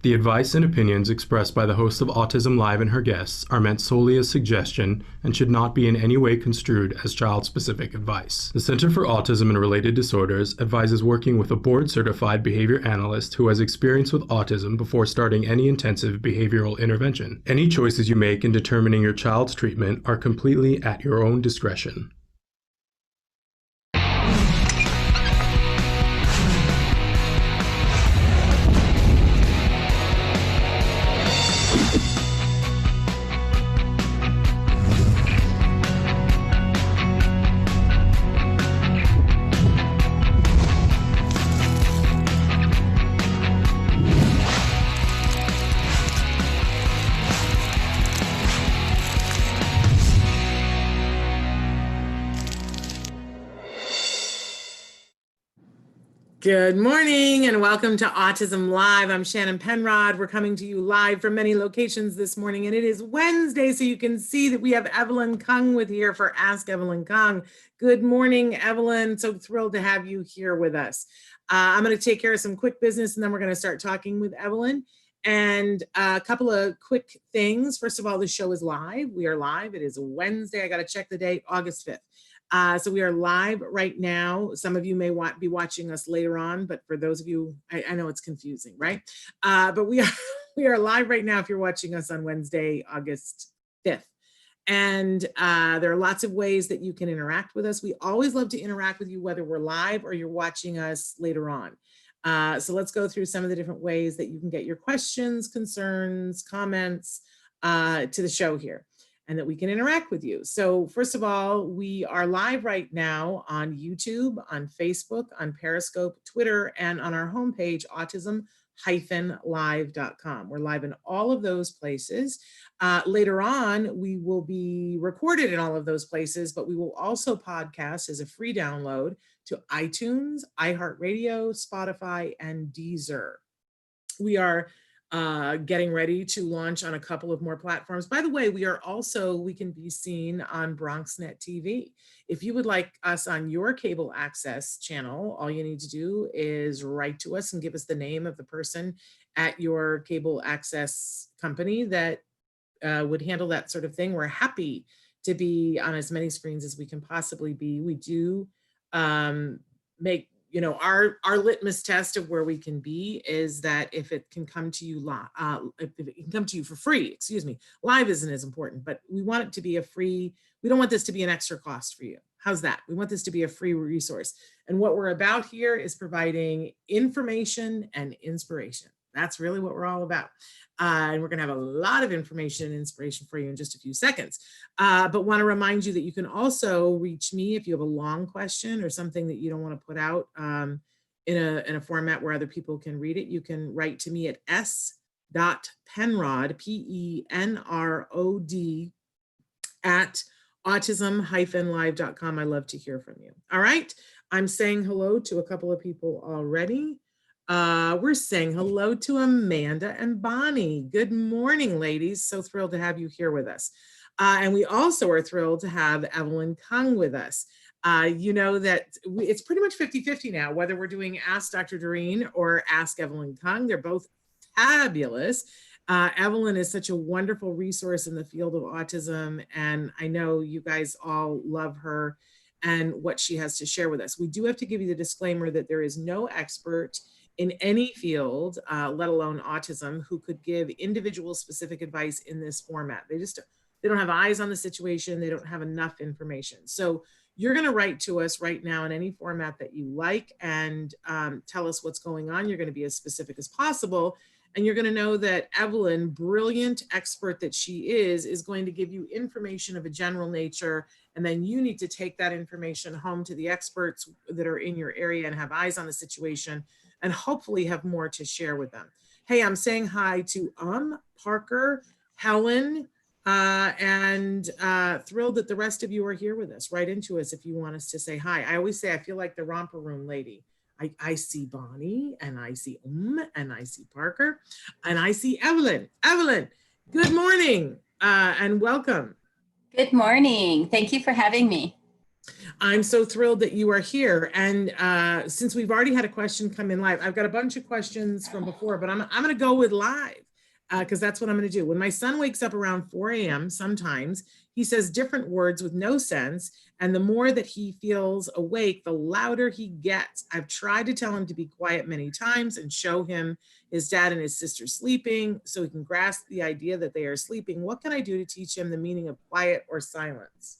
The advice and opinions expressed by the host of Autism Live and her guests are meant solely as suggestion and should not be in any way construed as child-specific advice. The Center for Autism and Related Disorders advises working with a board-certified behavior analyst who has experience with autism before starting any intensive behavioral intervention. Any choices you make in determining your child's treatment are completely at your own discretion. Good morning and welcome to Autism Live. I'm Shannon Penrod. We're coming to you live from many locations this morning, and it is Wednesday, so you can see that we have Evelyn Kung with here for Ask Evelyn Kung. Good morning, Evelyn. So thrilled to have you here with us. I'm going to take care of some quick business, and then we're going to start talking with Evelyn. And a couple of quick things. First of all, the show is live. We are live. It is Wednesday. I got to check the date, August 5th. So we are live right now. Some of you may be watching us later on, but for those of you, I know it's confusing, right? But we are live right now if you're watching us on Wednesday, August 5th. And there are lots of ways that you can interact with us. We always love to interact with you, whether we're live or you're watching us later on. So let's go through some of the different ways that you can get your questions, concerns, comments to the show here, and that we can interact with you. So first of all, we are live right now on YouTube, on Facebook, on Periscope, Twitter, and on our homepage, autism-live.com. We're live in all of those places. Later on, we will be recorded in all of those places, but we will also podcast as a free download to iTunes, iHeartRadio, Spotify, and Deezer. We are getting ready to launch on a couple of more platforms. By the way, we can be seen on BronxNet TV. If you would like us on your cable access channel, all you need to do is write to us and give us the name of the person at your cable access company that would handle that sort of thing. We're happy to be on as many screens as we can possibly be. We do make, our litmus test of where we can be is that if it can come to you if it can come to you for free, live isn't as important, but we want it to be we don't want this to be an extra cost for you. How's that? We want this to be a free resource. And what we're about here is providing information and inspiration. That's really what we're all about. And we're going to have a lot of information and inspiration for you in just a few seconds. But want to remind you that you can also reach me if you have a long question or something that you don't want to put out in a format where other people can read it. You can write to me at s.penrod, P-E-N-R-O-D, at autism-live.com. I love to hear from you. All right. I'm saying hello to a couple of people already. We're saying hello to Amanda and Bonnie. Good morning, ladies. So thrilled to have you here with us. And we also are thrilled to have Evelyn Kung with us. You know that it's pretty much 50-50 now, whether we're doing Ask Dr. Doreen or Ask Evelyn Kung. They're both fabulous. Evelyn is such a wonderful resource in the field of autism, and I know you guys all love her and what she has to share with us. We do have to give you the disclaimer that there is no expert in any field, let alone autism, who could give individual specific advice in this format. They don't have eyes on the situation. They don't have enough information. So you're going to write to us right now in any format that you like and tell us what's going on. You're going to be as specific as possible. And you're going to know that Evelyn, brilliant expert that she is going to give you information of a general nature. And then you need to take that information home to the experts that are in your area and have eyes on the situation, and hopefully have more to share with them. Hey, I'm saying hi to Parker, Helen, and thrilled that the rest of you are here with us. Write into us if you want us to say hi. I always say I feel like the romper room lady. I see Bonnie, and I see and I see Parker, and I see Evelyn. Evelyn, good morning and welcome. Good morning. Thank you for having me. I'm so thrilled that you are here. And since we've already had a question come in live, I've got a bunch of questions from before, but I'm going to go with live because that's what I'm going to do. When my son wakes up around 4 a.m., sometimes he says different words with no sense. And the more that he feels awake, the louder he gets. I've tried to tell him to be quiet many times and show him his dad and his sister sleeping so he can grasp the idea that they are sleeping. What can I do to teach him the meaning of quiet or silence?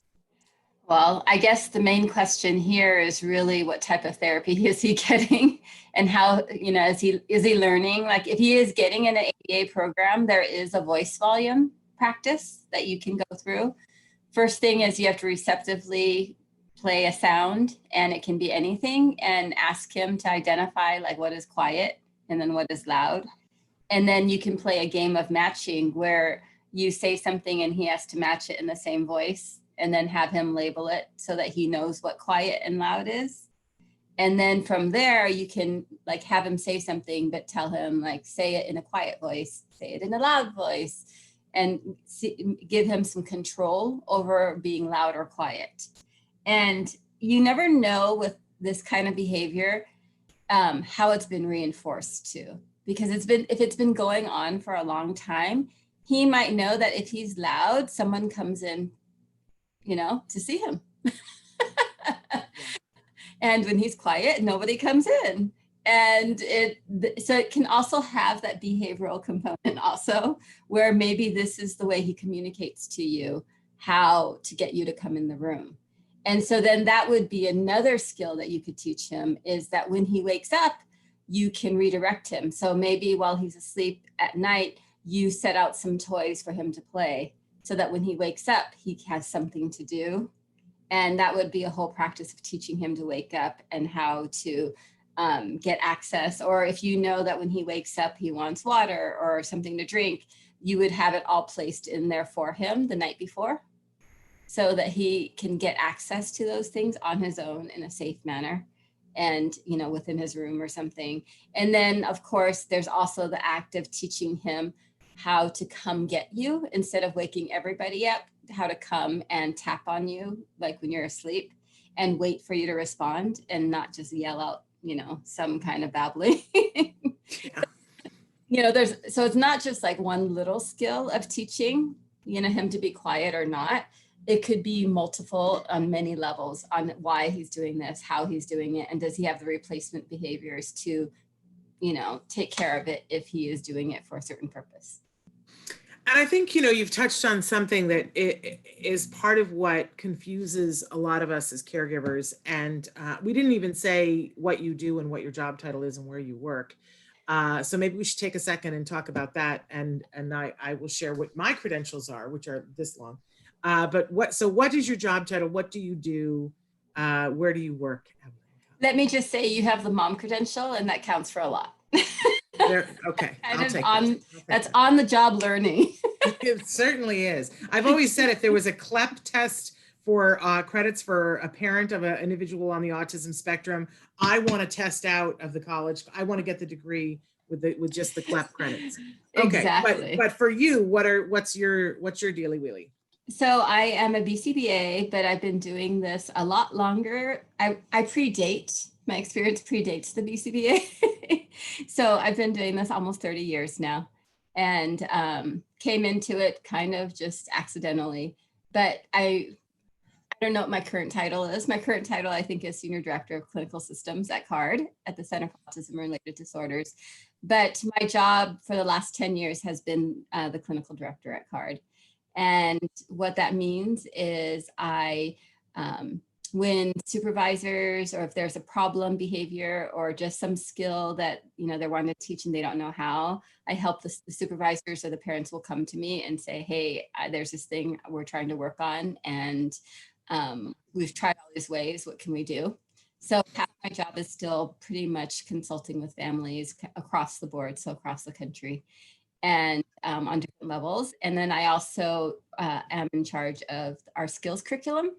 Well, I guess the main question here is really what type of therapy is he getting and how, is he learning? Like if he is getting an ABA program, there is a voice volume practice that you can go through. First thing is you have to receptively play a sound, and it can be anything, and ask him to identify like what is quiet and then what is loud. And then you can play a game of matching where you say something and he has to match it in the same voice, and then have him label it so that he knows what quiet and loud is. And then from there, you can like have him say something, but tell him like, say it in a quiet voice, say it in a loud voice, and give him some control over being loud or quiet. And you never know with this kind of behavior, how it's been reinforced too, because if it's been going on for a long time, he might know that if he's loud, someone comes in, to see him. And when he's quiet, nobody comes in. And so it can also have that behavioral component also, where maybe this is the way he communicates to you, how to get you to come in the room. And so then that would be another skill that you could teach him, is that when he wakes up, you can redirect him. So maybe while he's asleep at night, you set out some toys for him to play, so that when he wakes up, he has something to do. And that would be a whole practice of teaching him to wake up and how to get access. Or if you know that when he wakes up, he wants water or something to drink, you would have it all placed in there for him the night before, so that he can get access to those things on his own in a safe manner, and within his room or something. And then of course, there's also the act of teaching him how to come get you instead of waking everybody up, how to come and tap on you like when you're asleep and wait for you to respond, and not just yell out, some kind of babbling. So it's not just like one little skill of teaching, him to be quiet or not. It could be multiple on many levels on why he's doing this, how he's doing it, and does he have the replacement behaviors to, take care of it if he is doing it for a certain purpose. And I think, you've touched on something that is part of what confuses a lot of us as caregivers. And we didn't even say what you do and what your job title is and where you work. So maybe we should take a second and talk about that. And I will share what my credentials are, which are this long. But what is your job title? What do you do? Where do you work? Let me just say you have the mom credential, and that counts for a lot. Okay, that's on the job learning. It certainly is. I've always said if there was a CLEP test for credits for a parent of an individual on the autism spectrum, I want to test out of the college. I want to get the degree with just the CLEP credits. Okay, exactly. But for you, what's your dealy wheely? So I am a BCBA, but I've been doing this a lot longer. I predate. My experience predates the BCBA. So I've been doing this almost 30 years now, and came into it kind of just accidentally. But I don't know what my current title is. My current title, I think, is Senior Director of Clinical Systems at CARD, at the Center for Autism-Related Disorders. But my job for the last 10 years has been the Clinical Director at CARD. And what that means is when supervisors, or if there's a problem behavior or just some skill that they're wanting to teach and they don't know how, I help the supervisors, or the parents will come to me and say, hey, there's this thing we're trying to work on, and we've tried all these ways, what can we do? So half my job is still pretty much consulting with families across the board, so across the country, and on different levels. And then I also am in charge of our skills curriculum,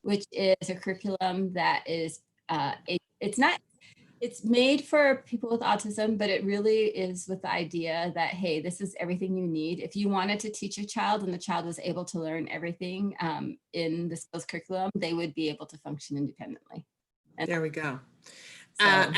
which is a curriculum that is, it's not, It's made for people with autism, but it really is with the idea that, hey, this is everything you need. If you wanted to teach a child and the child was able to learn everything in the skills curriculum, they would be able to function independently. And There we go. so,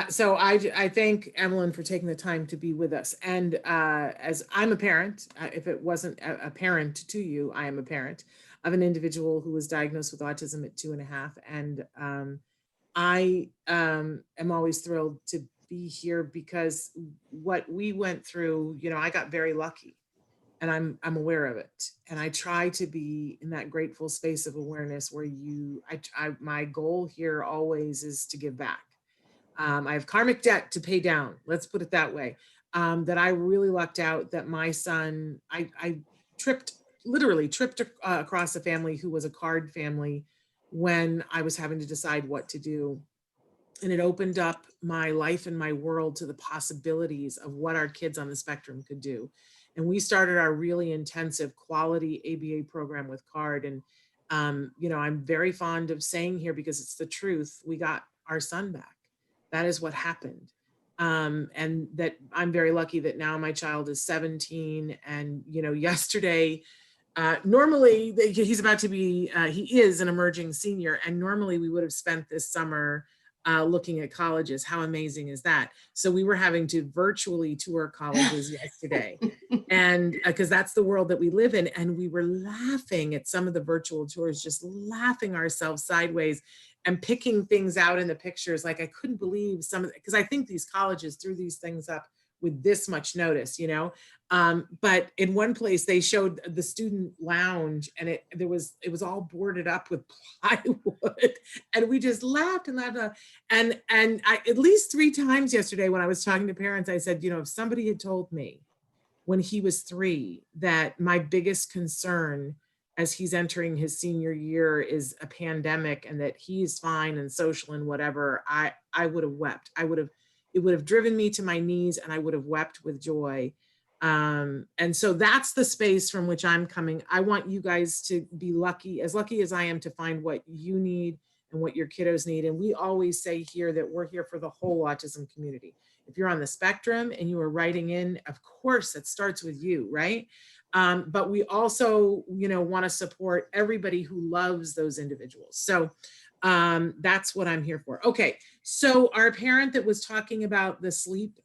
So I thank Evelyn for taking the time to be with us. And as I'm a parent, if it wasn't apparent to you, I am a parent of an individual who was diagnosed with autism at 2.5. And I am always thrilled to be here because what we went through, you know, I got very lucky and I'm aware of it. And I try to be in that grateful space of awareness where my goal here always is to give back. I have karmic debt to pay down. Let's put it that way. That I really lucked out that my son, I literally tripped across a family who was a card family when I was having to decide what to do. And it opened up my life and my world to the possibilities of what our kids on the spectrum could do. And we started our really intensive quality ABA program with CARD. And, you know, I'm very fond of saying here because it's the truth, we got our son back. That is what happened. And that I'm very lucky that now my child is 17. And, you know, yesterday, normally he's about to be, he is an emerging senior. And normally we would have spent this summer looking at colleges. How amazing is that? So we were having to virtually tour colleges yesterday. And because that's the world that we live in. And we were laughing at some of the virtual tours, just laughing ourselves sideways and picking things out in the pictures. Like I couldn't believe some of it, because I think these colleges threw these things up with this much notice, you know. But in one place they showed the student lounge and it was all boarded up with plywood and we just laughed and laughed. And I, at least 3 times yesterday when I was talking to parents, I said, you know, if somebody had told me when he was 3 that my biggest concern as he's entering his senior year is a pandemic and that he's fine and social and whatever, I would have wept. It would have driven me to my knees and I would have wept with joy. And so that's the space from which I'm coming. I want you guys to be lucky as I am to find what you need and what your kiddos need. And we always say here that we're here for the whole autism community. If you're on the spectrum and you are writing in, of course, it starts with you, right? But we also, you know, want to support everybody who loves those individuals. So that's what I'm here for. Okay, so our parent that was talking about the sleep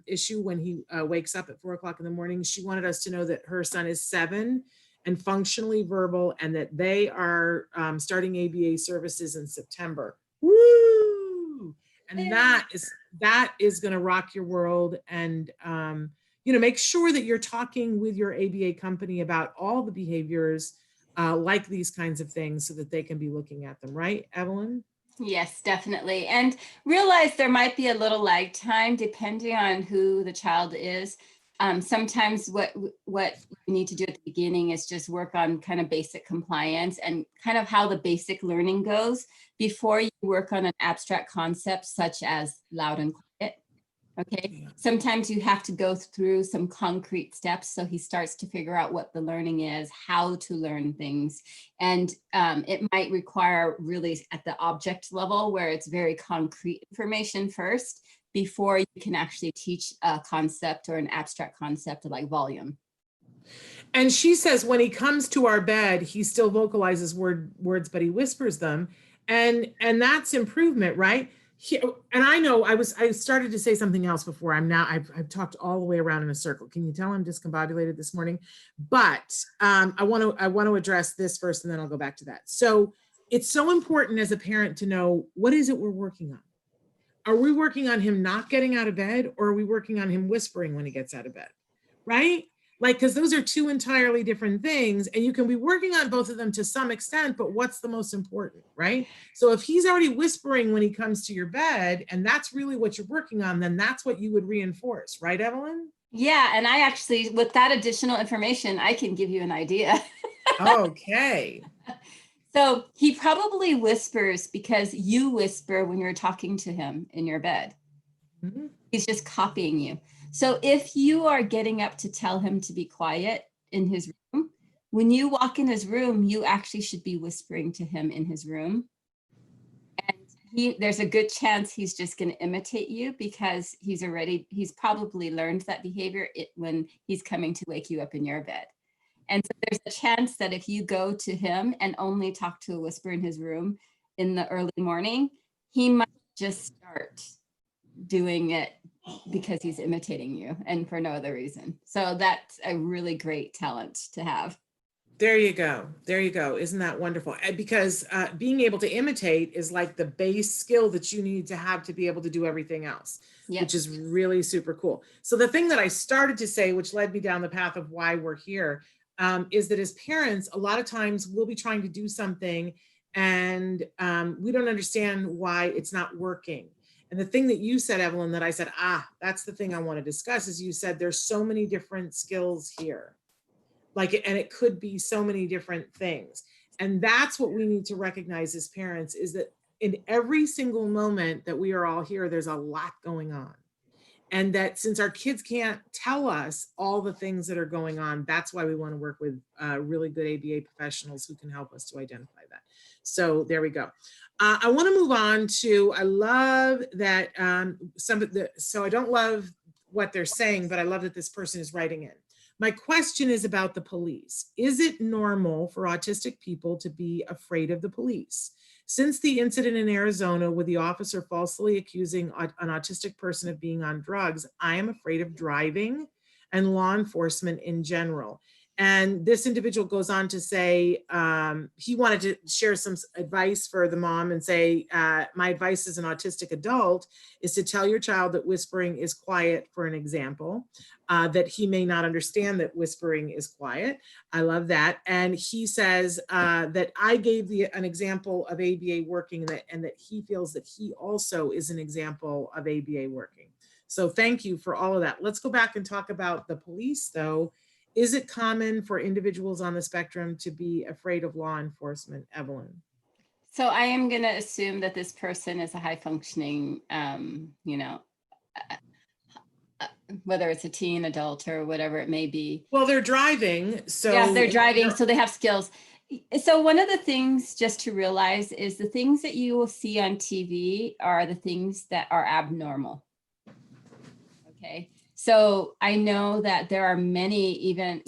issue when he wakes up at 4 o'clock in the morning, she wanted us to know that her son is 7 and functionally verbal and that they are starting ABA services in September. Woo! And that is going to rock your world. And you know, make sure that you're talking with your ABA company about all the behaviors like these kinds of things so that they can be looking at them, right, Evelyn? yes, definitely. And realize there might be a little lag time depending on who the child is. Sometimes what you need to do at the beginning is just work on kind of basic compliance and kind of how the basic learning goes before you work on an abstract concept such as loud and quiet. Okay, sometimes you have to go through some concrete steps so he starts to figure out what the learning is, how to learn things. And it might require really at the object level where it's very concrete information first before you can actually teach a concept or an abstract concept like volume. And she says when he comes to our bed, he still vocalizes words, but he whispers them. And that's improvement, right? And I know I started to say something else before. I've talked all the way around in a circle. Can you tell I'm discombobulated this morning? But I want to address this first and then I'll go back to that. So it's so important as a parent to know, what is it we're working on? Are we working on him not getting out of bed or are we working on him whispering when he gets out of bed? Right? Like, because those are 2 entirely different things and you can be working on both of them to some extent, but what's the most important, right? So if he's already whispering when he comes to your bed and that's really what you're working on, then that's what you would reinforce, right, Evelyn? Yeah, and I actually, with that additional information, I can give you an idea. Okay. So he probably whispers because you whisper when you're talking to him in your bed. Mm-hmm. He's just copying you. So if you are getting up to tell him to be quiet in his room, when you walk in his room, you actually should be whispering to him in his room. And there's a good chance he's just going to imitate you because he's probably learned that behavior when he's coming to wake you up in your bed. And so there's a chance that if you go to him and only talk to a whisper in his room in the early morning, he might just start doing it because he's imitating you and for no other reason. So that's a really great talent to have. There you go. There you go. Isn't that wonderful? Because being able to imitate is like the base skill that you need to have to be able to do everything else, Yep. which is really super cool. So the thing that I started to say, which led me down the path of why we're here, is that as parents, a lot of times we'll be trying to do something and we don't understand why it's not working. And the thing that you said, Evelyn, that I said, that's the thing I want to discuss, is you said there's so many different skills here. And it could be so many different things. And that's what we need to recognize as parents, is that in every single moment that we are all here, there's a lot going on. And that since our kids can't tell us all the things that are going on, that's why we want to work with really good ABA professionals who can help us to identify that. So there we go. I want to move on to, I love that so I don't love what they're saying, but I love that this person is writing in. My question is about the police. Is it normal for autistic people to be afraid of the police? Since the incident in Arizona with the officer falsely accusing an autistic person of being on drugs, I am afraid of driving and law enforcement in general. And this individual goes on to say he wanted to share some advice for the mom and say, my advice as an autistic adult is to tell your child that whispering is quiet, for an example, that he may not understand that whispering is quiet. I love that. And he says that I gave an example of ABA working and that he feels that he also is an example of ABA working. So thank you for all of that. Let's go back and talk about the police though. Is it common for individuals on the spectrum to be afraid of law enforcement, Evelyn? So I am going to assume that this person is a high functioning, whether it's a teen, adult, or whatever it may be. Well, they're driving. So yeah, they're driving, so they have skills. So one of the things just to realize is the things that you will see on TV are the things that are abnormal. Okay. So I know that there are many even,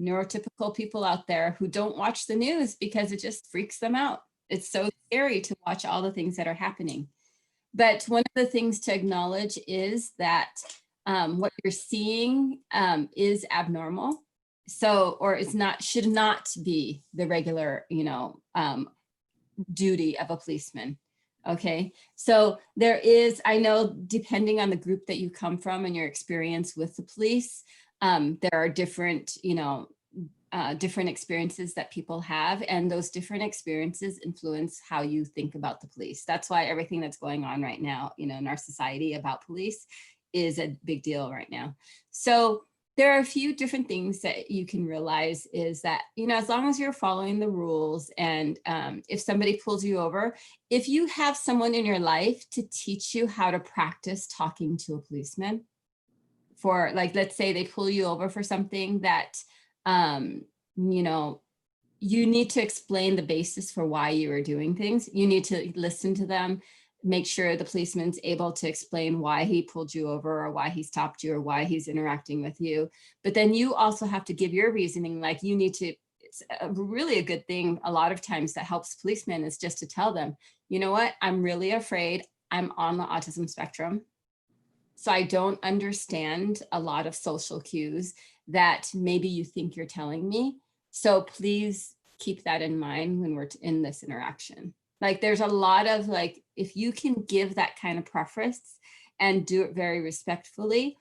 neurotypical people out there who don't watch the news because it just freaks them out. It's so scary to watch all the things that are happening. But one of the things to acknowledge is that what you're seeing is abnormal. So, or should not be the regular, duty of a policeman. Okay, so there is, I know, depending on the group that you come from and your experience with the police, there are different, different experiences that people have, and those different experiences influence how you think about the police. That's why everything that's going on right now, in our society about police is a big deal right now. So there are a few different things that you can realize is that, as long as you're following the rules and if somebody pulls you over, if you have someone in your life to teach you how to practice talking to a policeman for, like, let's say they pull you over for something that, you need to explain the basis for why you are doing things. You need to listen to them, make sure the policeman's able to explain why he pulled you over or why he stopped you or why he's interacting with you. But then you also have to give your reasoning, like you need to, it's really a good thing a lot of times that helps policemen is just to tell them, you know what, I'm really afraid, I'm on the autism spectrum. So I don't understand a lot of social cues that maybe you think you're telling me. So please keep that in mind when we're in this interaction. Like there's a lot of if you can give that kind of preface and do it very respectfully,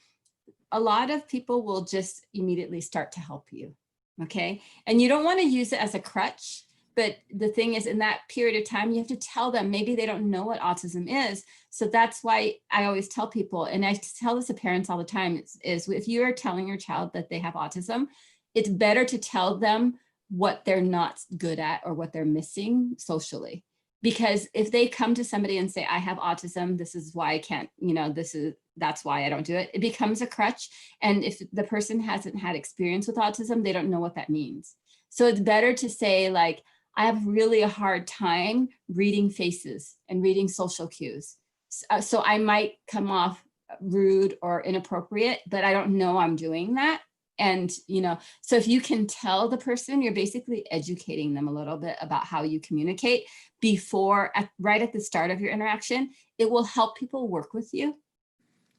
a lot of people will just immediately start to help you. Okay. And you don't want to use it as a crutch. But the thing is, in that period of time, you have to tell them, maybe they don't know what autism is. So that's why I always tell people, and I tell this to parents all the time, is if you are telling your child that they have autism, it's better to tell them what they're not good at or what they're missing socially. Because if they come to somebody and say, I have autism, this is why I can't, that's why I don't do it, it becomes a crutch. And if the person hasn't had experience with autism, they don't know what that means. So it's better to say I have really a hard time reading faces and reading social cues. So I might come off rude or inappropriate, but I don't know I'm doing that. And, you know, so if you can tell the person, you're basically educating them a little bit about how you communicate before, right at the start of your interaction, it will help people work with you,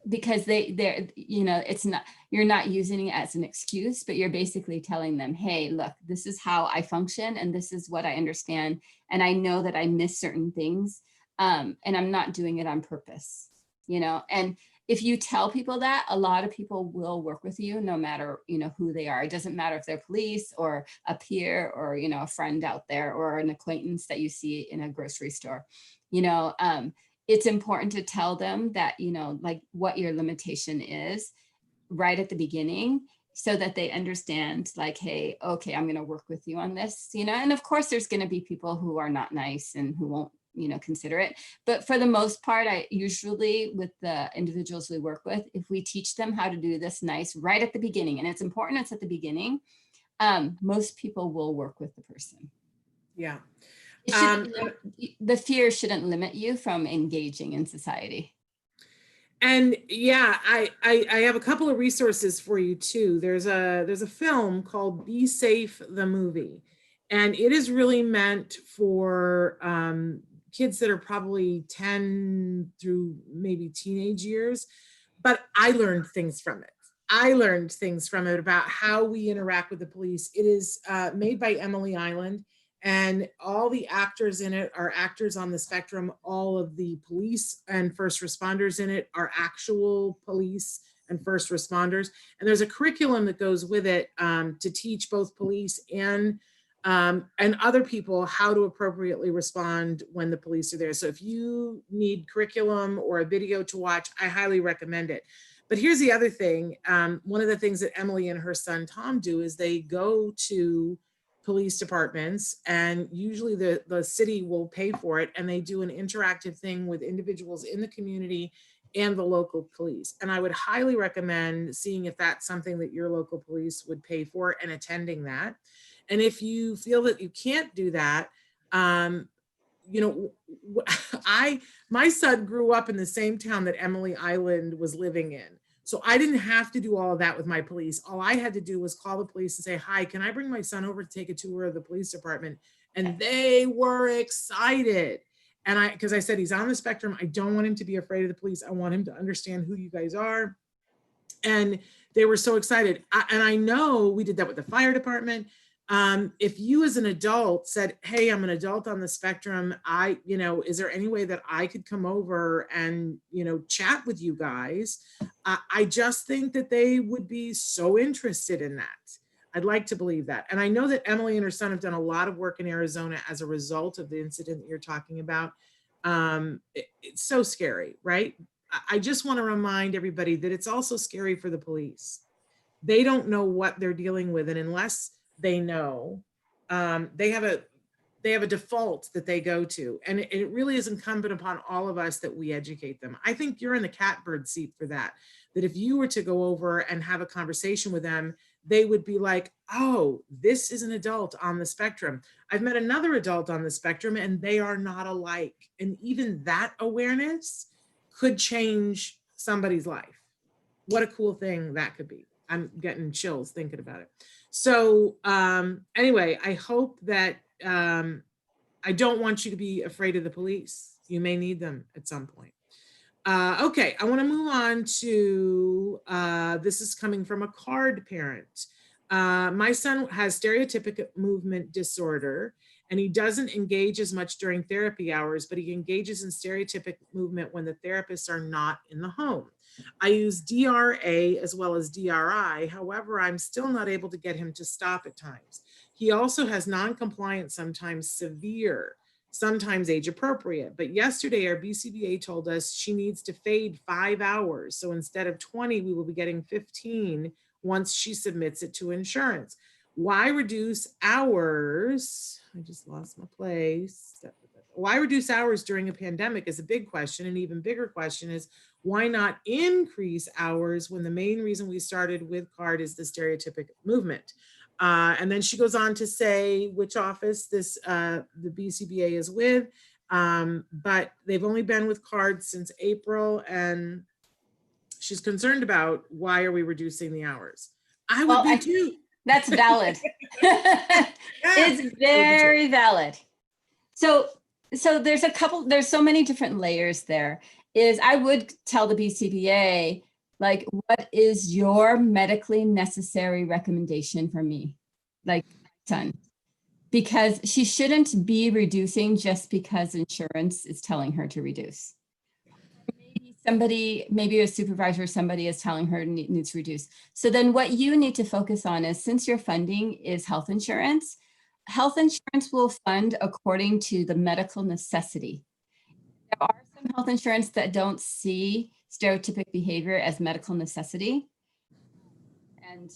because they're, you know, it's not, you're not using it as an excuse, but you're basically telling them, hey, look, this is how I function and this is what I understand. And I know that I miss certain things, and I'm not doing it on purpose, you know. And if you tell people that, a lot of people will work with you no matter, you know, who they are. It doesn't matter if they're police or a peer or, you know, a friend out there or an acquaintance that you see in a grocery store, you know. It's important to tell them that, you know, like what your limitation is right at the beginning, so that they understand, like, hey, okay, I'm going to work with you on this, you know. And of course, there's going to be people who are not nice and who won't, you know, consider it. But for the most part, I usually, with the individuals we work with, if we teach them how to do this nice right at the beginning, and it's important it's at the beginning, most people will work with the person. Yeah. The fear shouldn't limit you from engaging in society. And yeah, I have a couple of resources for you too. There's a film called Be Safe, the movie. And it is really meant for kids that are probably 10 through maybe teenage years. But I learned things from it. I learned things from it about how we interact with the police. It is made by Emily Island. And all the actors in it are actors on the spectrum. All of the police and first responders in it are actual police and first responders. And there's a curriculum that goes with it to teach both police and other people how to appropriately respond when the police are there. So if you need curriculum or a video to watch, I highly recommend it. But here's the other thing. One of the things that Emily and her son Tom do is they go to police departments, and usually the city will pay for it, and they do an interactive thing with individuals in the community and the local police. And I would highly recommend seeing if that's something that your local police would pay for and attending that. And if you feel that you can't do that, you know, my son grew up in the same town that Emily Island was living in. So I didn't have to do all of that with my police. All I had to do was call the police and say, hi, can I bring my son over to take a tour of the police department? And they were excited. And because I said, he's on the spectrum. I don't want him to be afraid of the police. I want him to understand who you guys are. And they were so excited. And I know we did that with the fire department. If you as an adult said, hey, I'm an adult on the spectrum, is there any way that I could come over and, chat with you guys? I just think that they would be so interested in that. I'd like to believe that. And I know that Emily and her son have done a lot of work in Arizona as a result of the incident that you're talking about. It's so scary, right? I just want to remind everybody that it's also scary for the police. They don't know what they're dealing with. And unless they know, they have a default that they go to. And it really is incumbent upon all of us that we educate them. I think you're in the catbird seat for that if you were to go over and have a conversation with them, they would be like, oh, this is an adult on the spectrum. I've met another adult on the spectrum and they are not alike. And even that awareness could change somebody's life. What a cool thing that could be. I'm getting chills thinking about it. So anyway, I hope that I don't want you to be afraid of the police. You may need them at some point. Okay, I want to move on to, this is coming from a card parent. My son has stereotypic movement disorder, and he doesn't engage as much during therapy hours, but he engages in stereotypic movement when the therapists are not in the home. I use DRA as well as DRI. However, I'm still not able to get him to stop at times. He also has non-compliance, sometimes severe, sometimes age appropriate. But yesterday, our BCBA told us she needs to fade 5 hours. So instead of 20, we will be getting 15 once she submits it to insurance. Why reduce hours? I just lost my place. Why reduce hours during a pandemic is a big question. An even bigger question is, why not increase hours when the main reason we started with CARD is the stereotypic movement? And then she goes on to say which office the BCBA is with, but they've only been with cards since April, and she's concerned about why are we reducing the hours. I would be too. That's valid. It's very valid. So there's so many different layers there. I would tell the BCBA, like, what is your medically necessary recommendation for me? Like, son, because she shouldn't be reducing just because insurance is telling her to reduce. Maybe a supervisor or somebody is telling her needs to reduce. So then what you need to focus on is, since your funding is health insurance will fund according to the medical necessity. There are some health insurance that don't see stereotypic behavior as medical necessity. And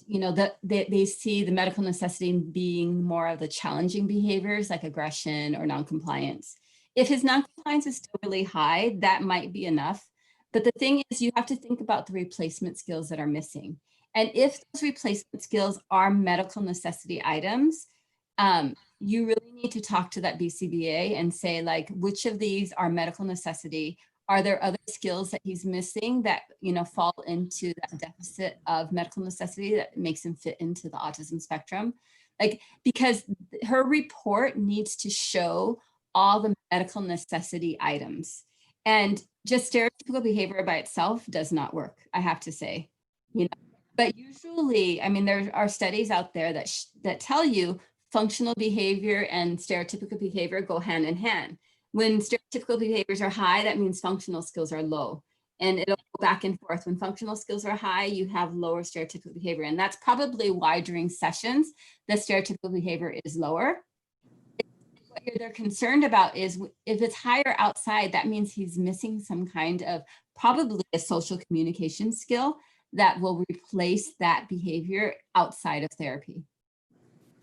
they see the medical necessity being more of the challenging behaviors like aggression or noncompliance. If his noncompliance is still really high, that might be enough. But the thing is, you have to think about the replacement skills that are missing. And if those replacement skills are medical necessity items, you really need to talk to that BCBA and say, like, which of these are medical necessity? Are there other skills that he's missing that, fall into that deficit of medical necessity that makes him fit into the autism spectrum? Like, because her report needs to show all the medical necessity items. And just stereotypical behavior by itself does not work, I have to say. But usually, I mean, there are studies out there that tell you functional behavior and stereotypical behavior go hand in hand. When stereotypical behaviors are high, that means functional skills are low. And it'll go back and forth. When functional skills are high, you have lower stereotypical behavior. And that's probably why during sessions, the stereotypical behavior is lower. What they're concerned about is if it's higher outside, that means he's missing some kind of probably a social communication skill that will replace that behavior outside of therapy.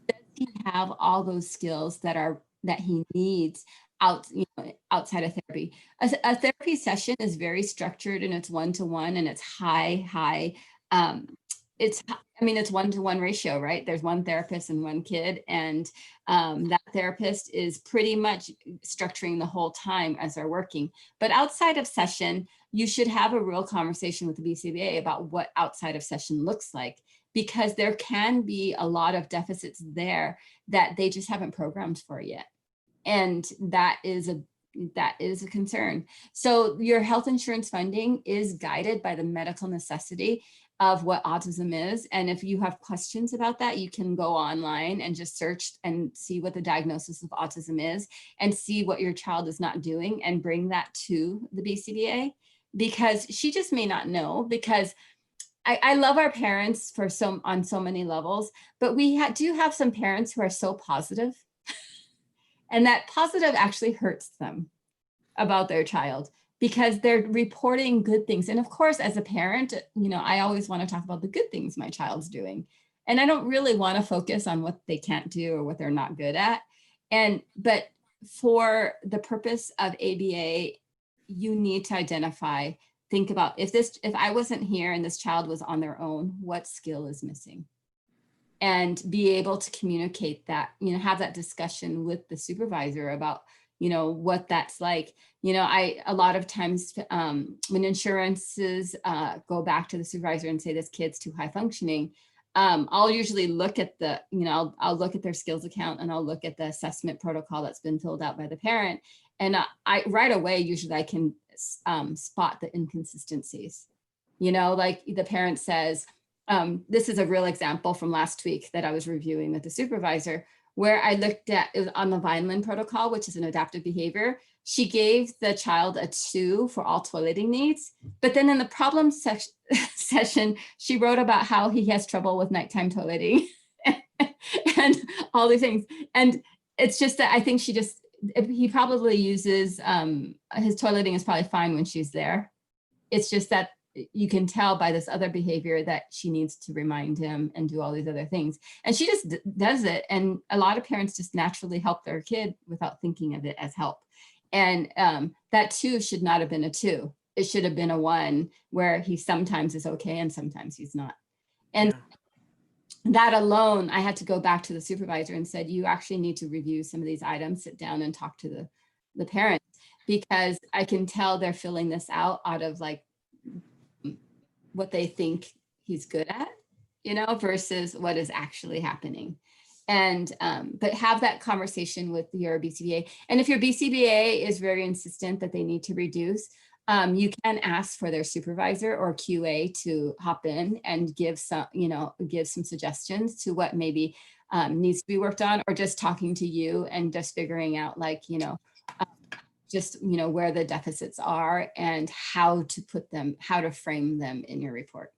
Does he have all those skills that he needs outside of therapy? A therapy session is very structured, and it's one-to-one, and it's high. It's 1-to-1 ratio, right? There's one therapist and one kid, and that therapist is pretty much structuring the whole time as they're working. But outside of session, you should have a real conversation with the BCBA about what outside of session looks like, because there can be a lot of deficits there that they just haven't programmed for yet. And that is a concern. So your health insurance funding is guided by the medical necessity of what autism is. And if you have questions about that, you can go online and just search and see what the diagnosis of autism is and see what your child is not doing and bring that to the BCBA, because she just may not know. Because I love our parents on so many levels, but we do have some parents who are so positive, and that positive actually hurts them about their child, because they're reporting good things. And of course, as a parent, I always want to talk about the good things my child's doing. And I don't really want to focus on what they can't do or what they're not good at. But for the purpose of ABA, you need to think about, if I wasn't here and this child was on their own, what skill is missing? And be able to communicate that, have that discussion with the supervisor about, what that's like. A lot of times when insurances go back to the supervisor and say this kid's too high functioning, I'll usually look at I'll look at their skills account, and I'll look at the assessment protocol that's been filled out by the parent. And I right away, usually I can spot the inconsistencies. Like the parent says, this is a real example from last week that I was reviewing with the supervisor, where I looked at, it was on the Vineland protocol, which is an adaptive behavior. She gave the child a 2 for all toileting needs, but then in the problem session, she wrote about how he has trouble with nighttime toileting and all these things. And it's just that I think he probably uses, his toileting is probably fine when she's there. It's just that you can tell by this other behavior that she needs to remind him and do all these other things. And she just does it. And a lot of parents just naturally help their kid without thinking of it as help. And that 2 should not have been a 2. It should have been a 1, where he sometimes is okay and sometimes he's not. And that alone, I had to go back to the supervisor and said, you actually need to review some of these items, sit down and talk to the parents, because I can tell they're filling this out of like what they think he's good at, you know, versus what is actually happening. And, but have that conversation with your BCBA. And if your BCBA is very insistent that they need to reduce, you can ask for their supervisor or QA to hop in and give some, give some suggestions to what maybe needs to be worked on, or just talking to you and just figuring out like, where the deficits are and how to put them, how to frame them in your report.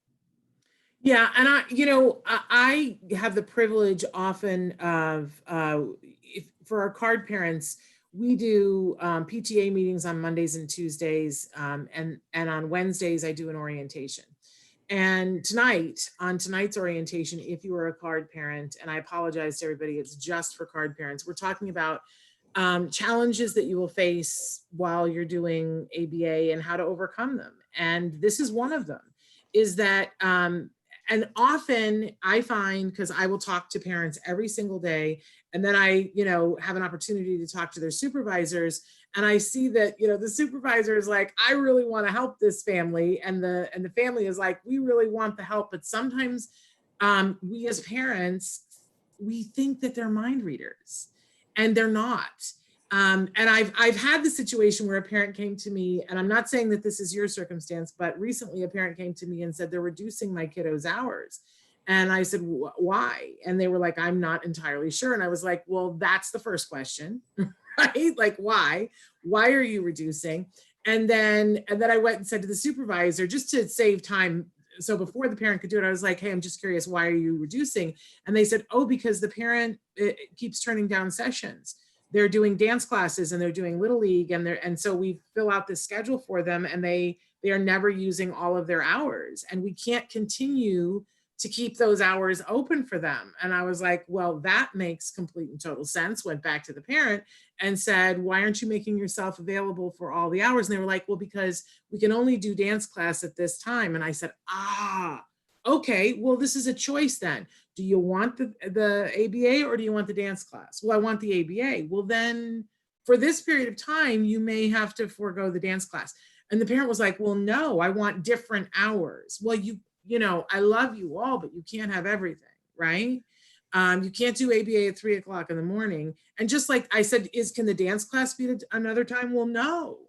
Yeah, and I have the privilege often of, for our card parents, we do PTA meetings on Mondays and Tuesdays, and on Wednesdays I do an orientation. And on tonight's orientation, if you are a card parent, and I apologize to everybody, it's just for card parents, we're talking about challenges that you will face while you're doing ABA and how to overcome them. And this is one of them, is that, and often I find, because I will talk to parents every single day, and then I, have an opportunity to talk to their supervisors, and I see that, the supervisor is like, I really want to help this family, and the family is like, we really want the help, but sometimes we as parents, we think that they're mind readers, and they're not. And I've had the situation where a parent came to me, and I'm not saying that this is your circumstance, but recently a parent came to me and said, they're reducing my kiddo's hours. And I said, why? And they were like, I'm not entirely sure. And I was like, well, that's the first question, right? Like, why are you reducing? And then I went and said to the supervisor, just to save time. So before the parent could do it, I was like, hey, I'm just curious, why are you reducing? And they said, oh, because the parent keeps turning down sessions. They're doing dance classes and they're doing Little League, and so we fill out this schedule for them, and they are never using all of their hours, and we can't continue to keep those hours open for them. And I was like, well, that makes complete and total sense. Went back to the parent and said, why aren't you making yourself available for all the hours? And they were like, well, because we can only do dance class at this time. And I said, okay, well, this is a choice then. Do you want the ABA or do you want the dance class? Well, I want the ABA. Well, then for this period of time, you may have to forego the dance class. And the parent was like, well, no, I want different hours. Well, I love you all, but you can't have everything, right? You can't do ABA at 3:00 in the morning. And just like I said, can the dance class be at another time? Well, no,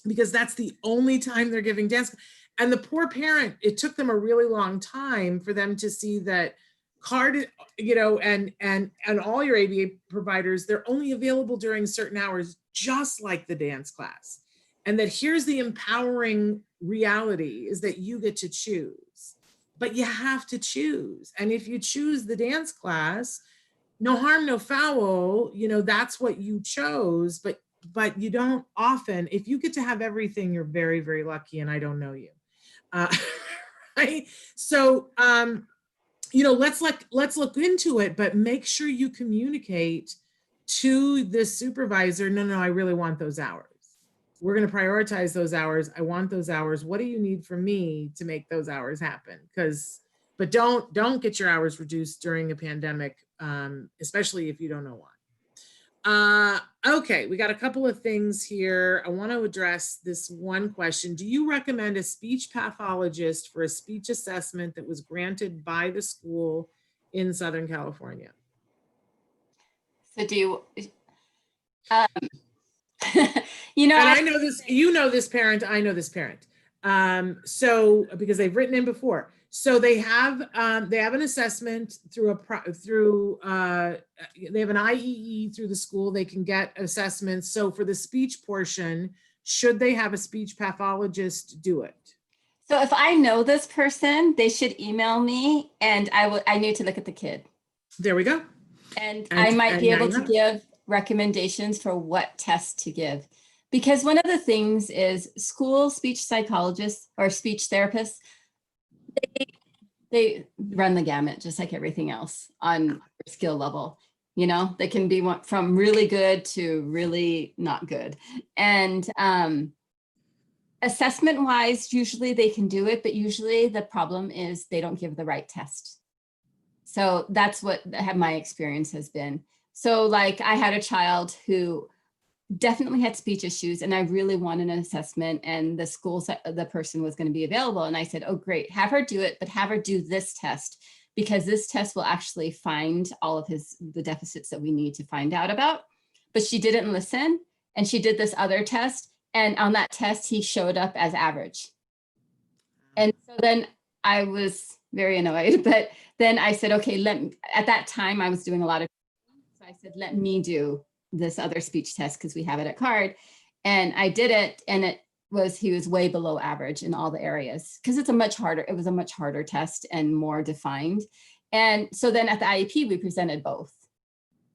because that's the only time they're giving dance. And the poor parent, it took them a really long time for them to see that card, and all your ABA providers, they're only available during certain hours, just like the dance class. And that here's the empowering reality, is that you get to choose, but you have to choose. And if you choose the dance class, no harm, no foul, that's what you chose, but you don't often, if you get to have everything, you're very, very lucky, and I don't know you. Right? So, let's look into it, but make sure you communicate to the supervisor, no, I really want those hours. We're going to prioritize those hours. I want those hours. What do you need from me to make those hours happen? But don't get your hours reduced during a pandemic, especially if you don't know why. Okay, we got a couple of things here. I want to address this one question. Do you recommend a speech pathologist for a speech assessment that was granted by the school in Southern California? So do you, And I know this, this parent, I know this parent. So because they've written in before. So they have an assessment they have an IEE through the school. They can get assessments. So for the speech portion, should they have a speech pathologist do it? So if I know this person, they should email me, and I need to look at the kid. There we go. And I might be able to give recommendations for what test to give. Because one of the things is school speech psychologists or speech therapists, they run the gamut just like everything else on skill level. They can be from really good to really not good. And assessment wise, usually they can do it, but usually the problem is they don't give the right test. So that's what my experience has been. So like I had a child who definitely had speech issues and I really wanted an assessment, and the person was going to be available. And I said, oh, great, have her do it, but have her do this test, because this test will actually find all of the deficits that we need to find out about. But she didn't listen. And she did this other test. And on that test, he showed up as average. And so then I was very annoyed, but then I said, okay, at that time I was doing a lot of, so I said, let me do this other speech test because we have it at CARD. And I did it, and he was way below average in all the areas because it was a much harder test and more defined. And so then at the IEP, we presented both.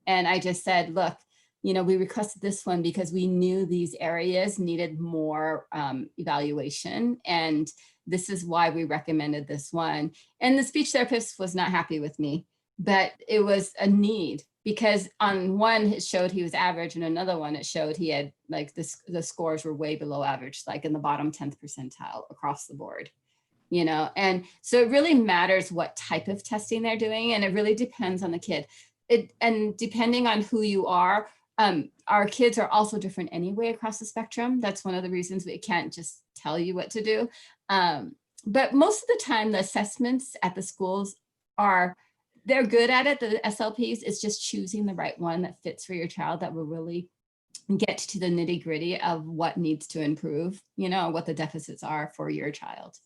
And I just said, look, we requested this one because we knew these areas needed more evaluation. And this is why we recommended this one. And the speech therapist was not happy with me, but it was a need, because on one it showed he was average, and another one it showed he had like the scores were way below average, like in the bottom 10th percentile across the board. And so it really matters what type of testing they're doing, and it really depends on the kid. And depending on who you are, our kids are also different anyway across the spectrum. That's one of the reasons we can't just tell you what to do. But most of the time, the assessments at the schools they're good at it. The SLPs, it's just choosing the right one that fits for your child, that will really get to the nitty gritty of what needs to improve, what the deficits are for your child.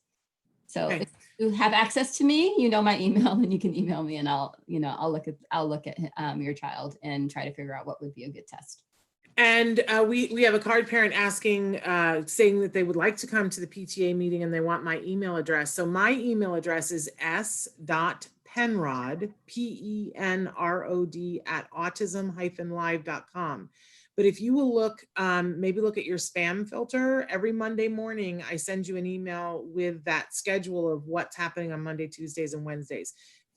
So if you have access to me, my email, and you can email me, and I'll look at your child and try to figure out what would be a good test. And we have a CARD parent asking, saying that they would like to come to the PTA meeting and they want my email address. So my email address is s.penrod, PENROD @autism-live.com. But if you will look, maybe look at your spam filter, every Monday morning, I send you an email with that schedule of what's happening on Monday, Tuesdays, and Wednesdays.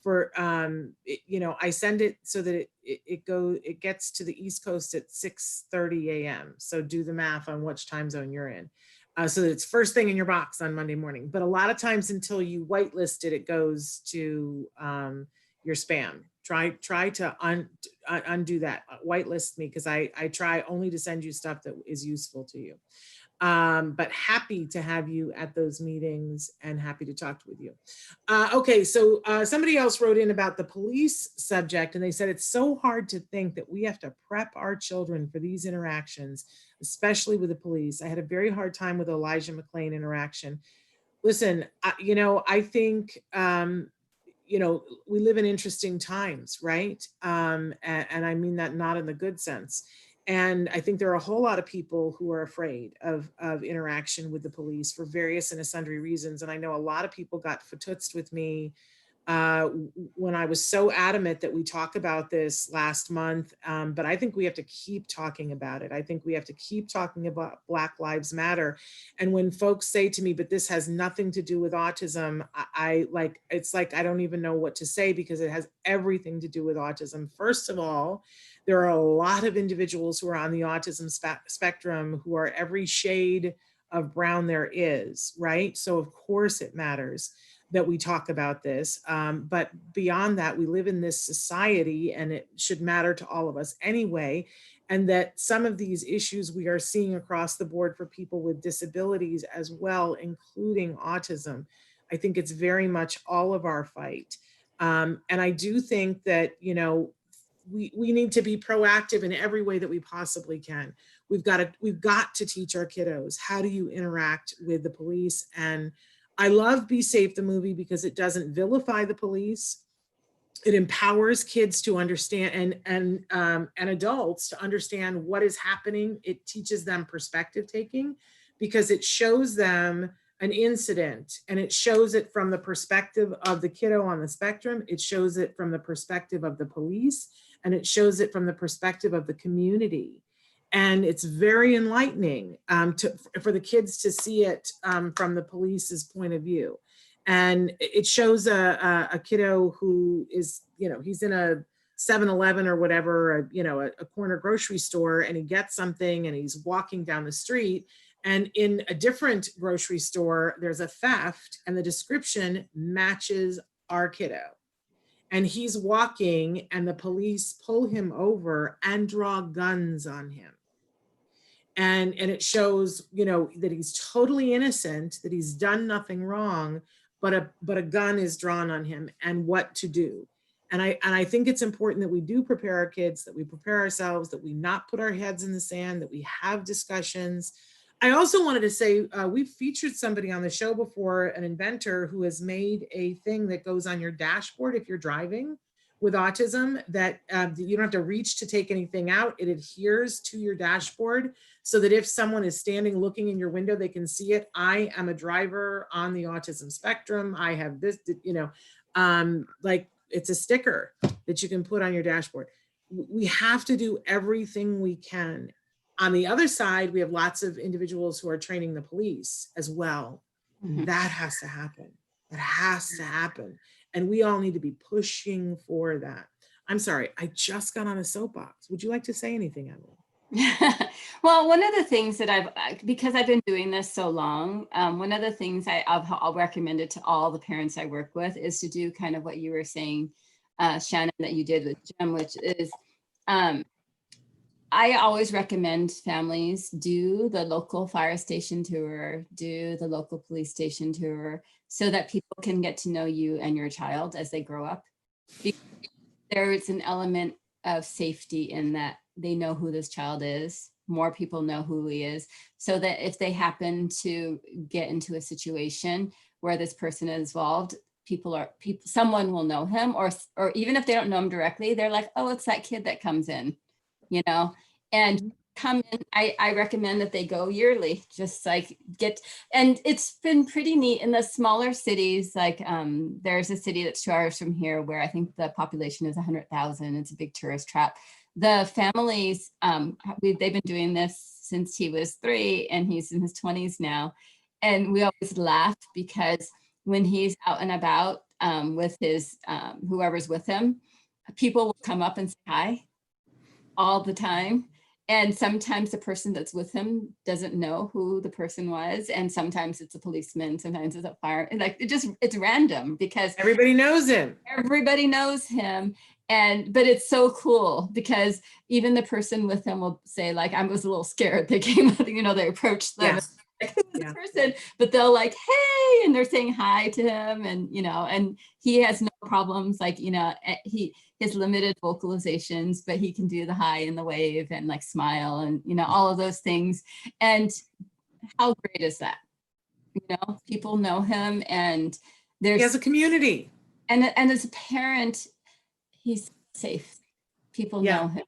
I send it so that it gets to the East Coast at 6:30 a.m. So do the math on which time zone you're in. So that it's first thing in your box on Monday morning. But a lot of times until you whitelist it, it goes to your spam. Try to undo that. Whitelist me, because I try only to send you stuff that is useful to you. But happy to have you at those meetings and happy to talk with you. Okay, so somebody else wrote in about the police subject, and they said it's so hard to think that we have to prep our children for these interactions, especially with the police. I had a very hard time with Elijah McClain interaction. Listen, I think, we live in interesting times, right? And I mean that not in the good sense. And I think there are a whole lot of people who are afraid of interaction with the police for various and sundry reasons. And I know a lot of people got fatutzed with me when I was so adamant that we talk about this last month. But I think we have to keep talking about it. I think we have to keep talking about Black Lives Matter. And when folks say to me, but this has nothing to do with autism, it's like, I don't even know what to say, because it has everything to do with autism. First of all, there are a lot of individuals who are on the autism spectrum who are every shade of brown there is, right? So of course it matters that we talk about this. But beyond that, we live in this society, and it should matter to all of us anyway. And that some of these issues we are seeing across the board for people with disabilities as well, including autism. I think it's very much all of our fight. And I do think that, we need to be proactive in every way that we possibly can. We've got to teach our kiddos, how do you interact with the police? And I love Be Safe, the movie, because it doesn't vilify the police. It empowers kids to understand, and adults to understand what is happening. It teaches them perspective taking, because it shows them an incident, and it shows it from the perspective of the kiddo on the spectrum. It shows it from the perspective of the police, and it shows it from the perspective of the community. And it's very enlightening for the kids to see it from the police's point of view. And it shows a kiddo who is, he's in a 7-Eleven or whatever, a corner grocery store, and he gets something and he's walking down the street. And in a different grocery store, there's a theft, and the description matches our kiddo. and he's walking and the police pull him over and draw guns on him. And it shows, you know, that he's totally innocent, that he's done nothing wrong, but a gun is drawn on him, and what to do. And I think it's important that we do prepare our kids, that we prepare ourselves, that we not put our heads in the sand, that we have discussions. I also wanted to say, we've featured somebody on the show before, an inventor who has made a thing that goes on your dashboard if you're driving with autism, that you don't have to reach to take anything out. It adheres to your dashboard so that if someone is standing looking in your window, they can see it. I am a driver on the autism spectrum. I have this, you know, like it's a sticker that you can put on your dashboard. We have to do everything we can. On the other side, we have lots of individuals who are training the police as well. Mhm. That has to happen. That has to happen. And we all need to be pushing for that. I'm sorry, I just got on a soapbox. Would you like to say anything, Evelyn? Well, one of the things that because I've been doing this so long, one of the things I'll recommend it to all the parents I work with is to do kind of what you were saying, Shannon, that you did with Jim, which is, I always recommend families do the local fire station tour, do the local police station tour, so that people can get to know you and your child as they grow up. Because there is an element of safety in that they know who this child is. More people know who he is, so that if they happen to get into a situation where this person is involved, someone will know him, or even if they don't know him directly, they're like, oh, it's that kid that comes in, you know, and come in. I recommend that they go yearly, just like and it's been pretty neat in the smaller cities. Like there's a city that's 2 hours from here where I think the population is 100,000. It's a big tourist trap. The families, they've been doing this since he was 3 and he's in his 20s now. And we always laugh because when he's out and about with his, whoever's with him, people will come up and say hi all the time. And sometimes the person that's with him doesn't know who the person was. And sometimes it's a policeman, sometimes it's a fire. And like, it's random because everybody knows him. Everybody knows him. But it's so cool because even the person with him will say, like, I was a little scared. They came, you know, they approached them. Yes. Like, who's the person? But they'll like, hey, and they're saying hi to him, and you know, and he has no problems. Like, you know, he has limited vocalizations, but he can do the hi and the wave and like smile and, you know, all of those things. And how great is that? You know, people know him, and he has a community. And as a parent, he's safe. People know him.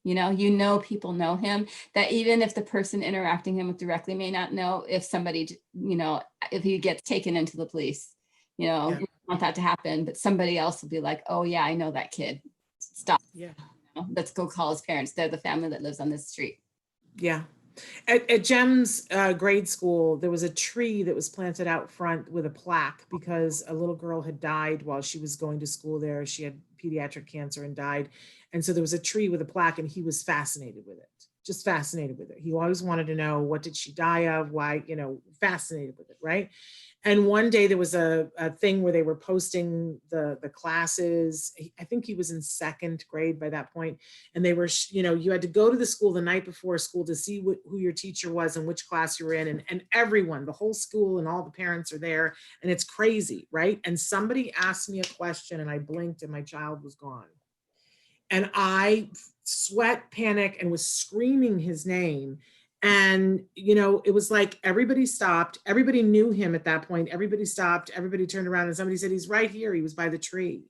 You know, people know him, that even if the person interacting him with directly may not know, if somebody, you know, if he gets taken into the police, you know, we don't want that to happen, but somebody else will be like, oh yeah, I know that kid. Stop. Yeah. You know, let's go call his parents. They're the family that lives on this street. Yeah. At Jem's grade school, there was a tree that was planted out front with a plaque because a little girl had died while she was going to school there. She had pediatric cancer and died. And so there was a tree with a plaque, and he was fascinated with it, just fascinated with it. He always wanted to know, what did she die of? Why, you know, fascinated with it, right? And one day there was a thing where they were posting the classes. I think he was in 2nd grade by that point. And they were, you know, you had to go to the school the night before school to see who your teacher was and which class you were in. And everyone, the whole school and all the parents are there. And it's crazy, right? And somebody asked me a question and I blinked and my child was gone. And I sweat, panic, and was screaming his name. And, you know, it was like everybody stopped. Everybody knew him at that point. Everybody stopped. Everybody turned around and somebody said, he's right here. He was by the tree.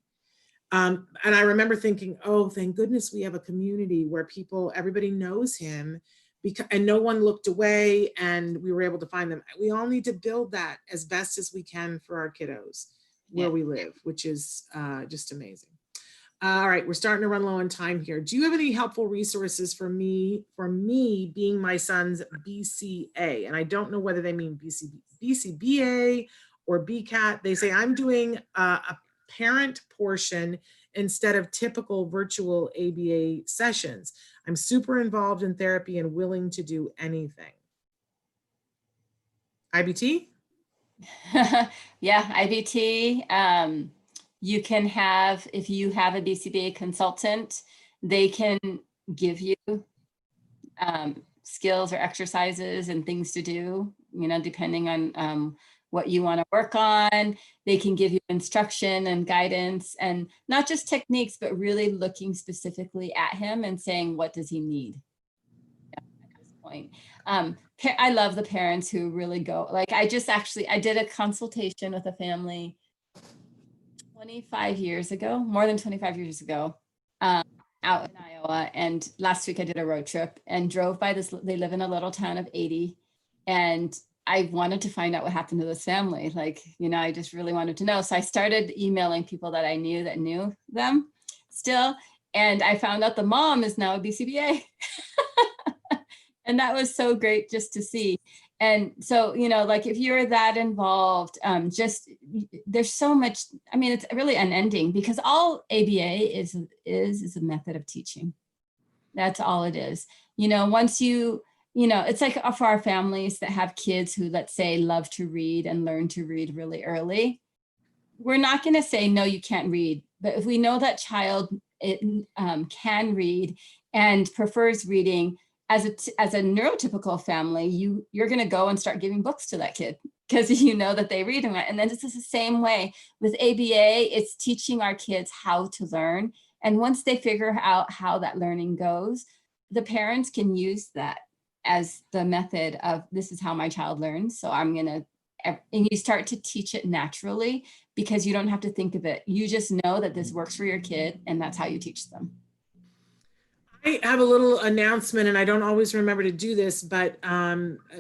And I remember thinking, oh, thank goodness we have a community where everybody knows him, and no one looked away, and we were able to find them. We all need to build that as best as we can for our kiddos where we live, which is just amazing. All right, we're starting to run low on time here. Do you have any helpful resources for me being my son's BCA? And I don't know whether they mean BCBA or BCAT. They say I'm doing a parent portion instead of typical virtual ABA sessions. I'm super involved in therapy and willing to do anything. IBT? Yeah, IBT. You can have, if you have a BCBA consultant, they can give you skills or exercises and things to do, you know, depending on what you want to work on. They can give you instruction and guidance, and not just techniques, but really looking specifically at him and saying, what does he need at this point? I love the parents who really go, like I did a consultation with a family 25 years ago, more than 25 years ago, out in Iowa. And last week I did a road trip and drove by this, they live in a little town of 80. And I wanted to find out what happened to this family. Like, you know, I just really wanted to know. So I started emailing people that I knew that knew them still. And I found out the mom is now a BCBA. And that was so great just to see. And so, you know, like if you're that involved, just there's so much, I mean, it's really unending, because all ABA is a method of teaching. That's all it is. You know, once you know, it's like for our families that have kids who, let's say, love to read and learn to read really early, we're not going to say, no, you can't read. But if we know that child can read and prefers reading, as a neurotypical family, you're going to go and start giving books to that kid because you know that they read them. And then this is the same way with ABA. It's teaching our kids how to learn. And once they figure out how that learning goes, the parents can use that as the method of, this is how my child learns. So I'm going to, and you start to teach it naturally, because you don't have to think of it. You just know that this works for your kid, and that's how you teach them. I have a little announcement, and I don't always remember to do this, but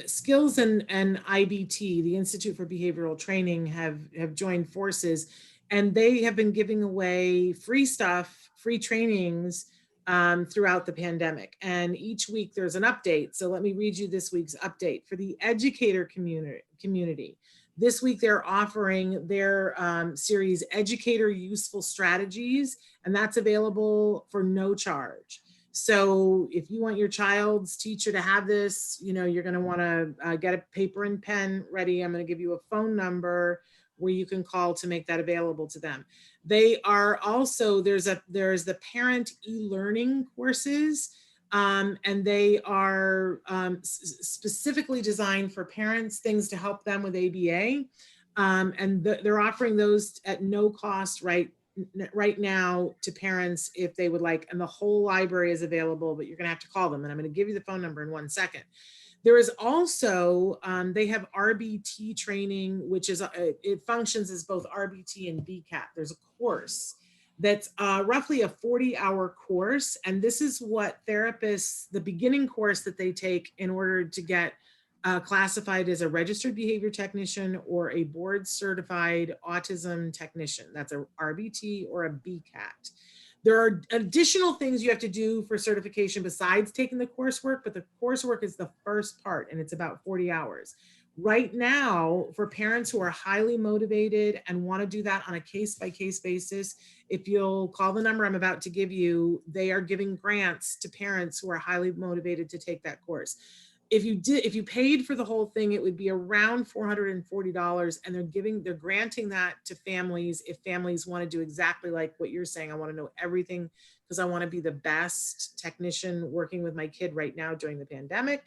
Skills and IBT, the Institute for Behavioral Training, have joined forces, and they have been giving away free stuff, free trainings throughout the pandemic. And each week there's an update. So let me read you this week's update. For the educator community, this week they're offering their series, Educator Useful Strategies, and that's available for no charge. So if you want your child's teacher to have this, you know, you're going to want to get a paper and pen ready. I'm going to give you a phone number where you can call to make that available to them. They are also, there's the parent e-learning courses, and they are specifically designed for parents, things to help them with ABA. And they're offering those at no cost right now to parents if they would like, and the whole library is available, but you're going to have to call them, and I'm going to give you the phone number in 1 second. There is also, they have RBT training, which is, it functions as both RBT and BCAT. There's a course that's roughly a 40-hour course, and this is what therapists, the beginning course that they take in order to get classified as a registered behavior technician or a board certified autism technician. That's a RBT or a BCAT. There are additional things you have to do for certification besides taking the coursework, but the coursework is the first part, and it's about 40 hours. Right now, for parents who are highly motivated and want to do that on a case-by-case basis, if you'll call the number I'm about to give you, they are giving grants to parents who are highly motivated to take that course. If you paid for the whole thing, it would be around $440, and they're granting that to families if families want to do exactly like what you're saying. I want to know everything because I want to be the best technician working with my kid right now during the pandemic.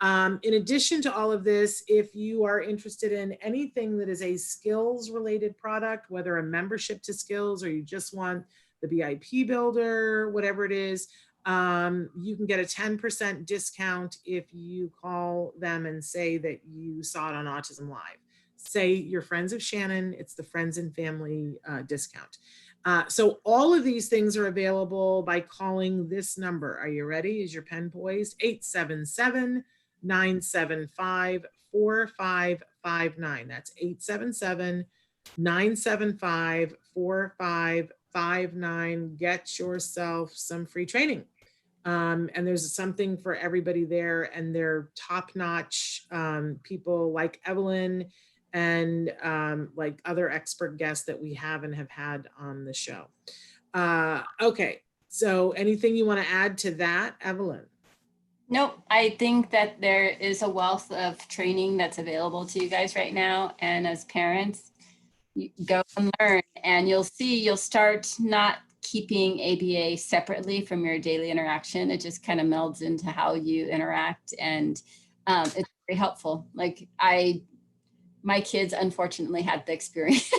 In addition to all of this, if you are interested in anything that is a skills related product, whether a membership to Skills or you just want the BIP builder, whatever it is, you can get a 10% discount if you call them and say that you saw it on Autism Live. Say you're friends of Shannon, it's the friends and family discount. So all of these things are available by calling this number. Are you ready? Is your pen poised? 877-975-4559. That's 877-975-4559. Get yourself some free training. And there's something for everybody there, and they're top-notch people like Evelyn and like other expert guests that we have and have had on the show. Okay, so anything you want to add to that, Evelyn? Nope, I think that there is a wealth of training that's available to you guys right now. And as parents, You go and learn, and you'll start not keeping ABA separately from your daily interaction. It just kind of melds into how you interact, and it's very helpful. Like my kids unfortunately had the experience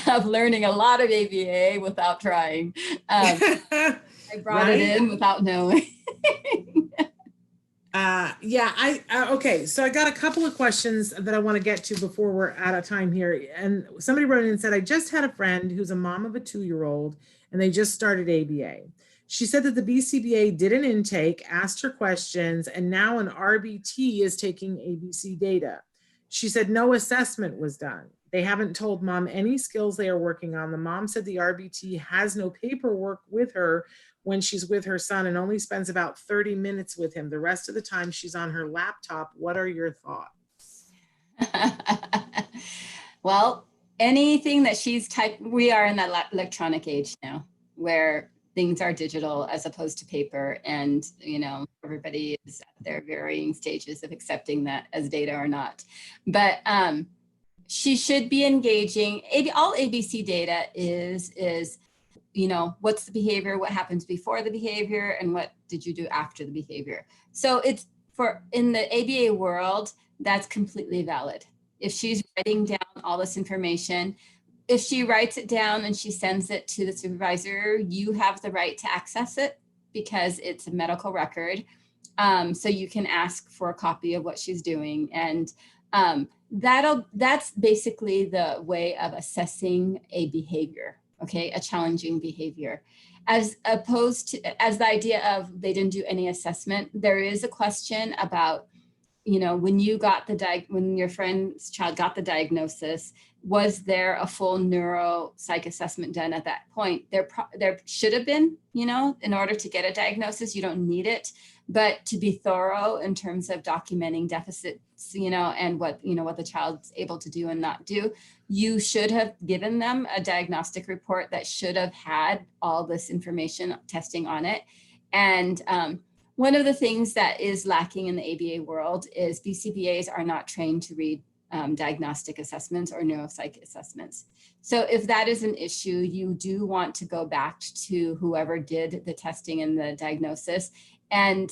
of learning a lot of ABA without trying. I brought it in without knowing. Okay, so I got a couple of questions that I want to get to before we're out of time here. And somebody wrote in and said, I just had a friend who's a mom of a 2-year-old and they just started ABA. She said that the BCBA did an intake, asked her questions, and now an RBT is taking ABC data. She said no assessment was done. They haven't told mom any skills they are working on. The mom said the RBT has no paperwork with her when she's with her son and only spends about 30 minutes with him. The rest of the time she's on her laptop. What are your thoughts? Well, anything that she's typed, we are in that electronic age now where things are digital as opposed to paper. And, everybody is at their varying stages of accepting that as data or not. But she should be engaging. All ABC data is what's the behavior, what happens before the behavior, and what did you do after the behavior. So it's in the ABA world, that's completely valid. If she's writing down all this information, if she writes it down and she sends it to the supervisor, you have the right to access it because it's a medical record. So you can ask for a copy of what she's doing. And that's basically the way of assessing a behavior, okay, a challenging behavior. As opposed to, as the idea of they didn't do any assessment, there is a question about, when your friend's child got the diagnosis, was there a full neuropsych assessment done at that point? There should have been, in order to get a diagnosis. You don't need it, but to be thorough in terms of documenting deficits, and what the child's able to do and not do, you should have given them a diagnostic report that should have had all this information testing on it. And one of the things that is lacking in the ABA world is BCBAs are not trained to read diagnostic assessments or neuropsych assessments. So if that is an issue, you do want to go back to whoever did the testing and the diagnosis. And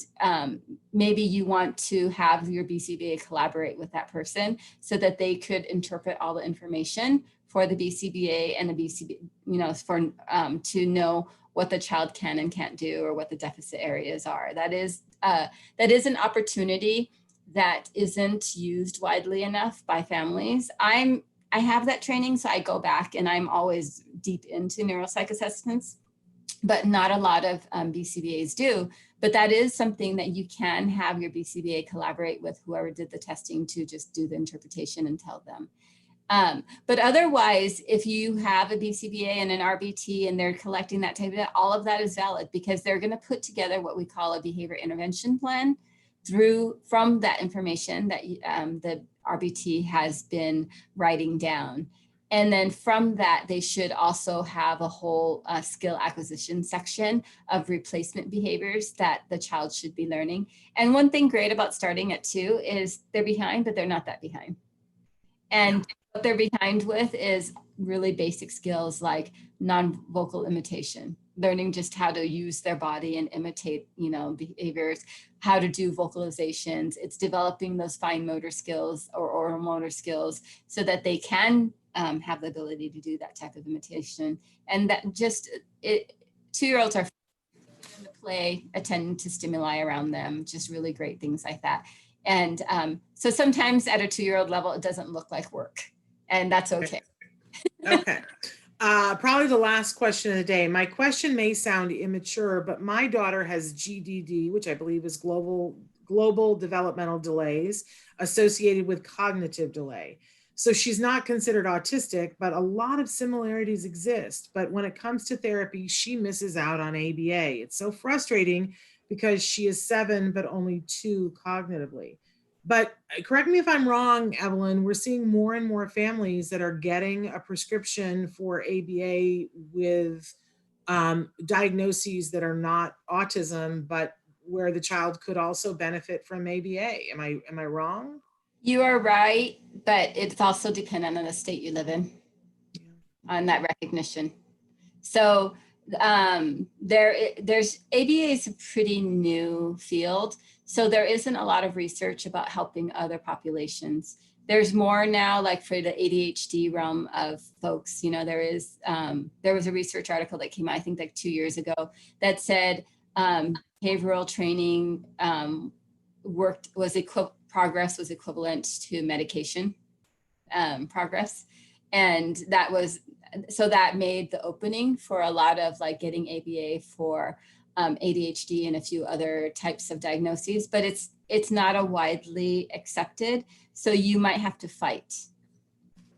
maybe you want to have your BCBA collaborate with that person so that they could interpret all the information for the BCBA and the BCBA, to know what the child can and can't do or what the deficit areas are. That is an opportunity that isn't used widely enough by families. I have that training, so I go back and I'm always deep into neuropsych assessments, but not a lot of BCBAs do. But that is something that you can have your BCBA collaborate with whoever did the testing to just do the interpretation and tell them. But otherwise, if you have a BCBA and an RBT and they're collecting that type of data, all of that is valid because they're going to put together what we call a behavior intervention plan from that information that the RBT has been writing down. And then from that, they should also have a whole skill acquisition section of replacement behaviors that the child should be learning. And one thing great about starting at 2 is they're behind, but they're not that behind. And what they're behind with is really basic skills like non-vocal imitation, learning just how to use their body and imitate, behaviors, how to do vocalizations. It's developing those fine motor skills or oral motor skills so that they can have the ability to do that type of imitation. And that 2-year-olds are to play, attend to stimuli around them, just really great things like that. And so sometimes at a 2-year-old level, it doesn't look like work, and that's okay. Okay. Probably the last question of the day. My question may sound immature, but my daughter has GDD, which I believe is global developmental delays associated with cognitive delay. So she's not considered autistic, but a lot of similarities exist. But when it comes to therapy, she misses out on ABA. It's so frustrating because she is 7, but only 2 cognitively. But correct me if I'm wrong, Evelyn, we're seeing more and more families that are getting a prescription for ABA with diagnoses that are not autism, but where the child could also benefit from ABA. Am I wrong? You are right, but it's also dependent on the state you live in, on that recognition. So there's ABA is a pretty new field. So there isn't a lot of research about helping other populations. There's more now, like for the ADHD realm of folks, there was a research article that came out, I think like 2 years ago, that said behavioral training progress was equivalent to medication progress. And that made the opening for a lot of like getting ABA for ADHD and a few other types of diagnoses, but it's not a widely accepted. So you might have to fight,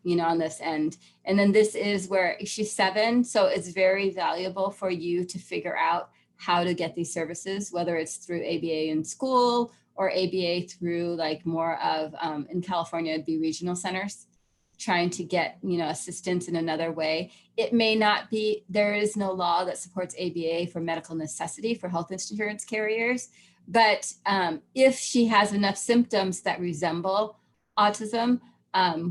on this end. And then this is where she's 7. So it's very valuable for you to figure out how to get these services, whether it's through ABA in school or ABA through like more of, in California, it'd be regional centers, trying to get, assistance in another way. It may not be, there is no law that supports ABA for medical necessity for health insurance carriers. But if she has enough symptoms that resemble autism,